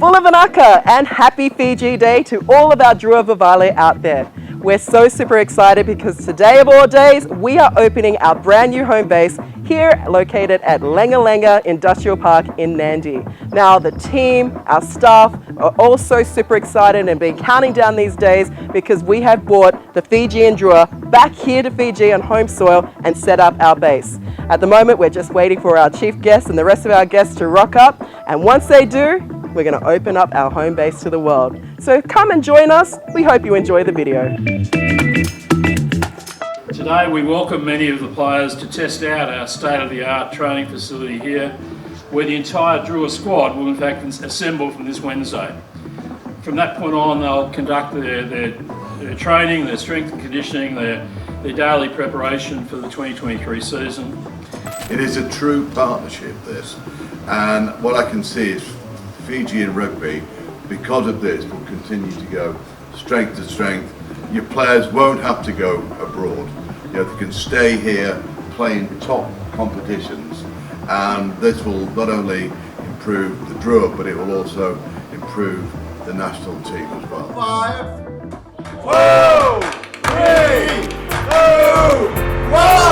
Full of anaka and happy Fiji Day to all of our Drua Vivale out there. We're so super excited because today of all days, we are opening our brand new home base here located at Lenga Lenga Industrial Park in Nadi. Now the team, our staff are all so super excited and been counting down these days because we have brought the Fijian Drua back here to Fiji on home soil and set up our base. At the moment, we're just waiting for our chief guests and the rest of our guests to rock up, and once they do, we're going to open up our home base to the world. So come and join us. We hope you enjoy the video. Today we welcome many of the players to test out our state-of-the-art training facility here, where the entire Drua squad will in fact assemble from this Wednesday. From that point on, they'll conduct their training, their strength and conditioning, their daily preparation for the 2023 season. It is a true partnership, this, and what I can see is Fijian rugby, because of this, will continue to go strength to strength. Your players won't have to go abroad. You know, they can stay here playing top competitions, and this will not only improve the Drua, but it will also improve the national team as well. 5, 4, 3, 2, 1.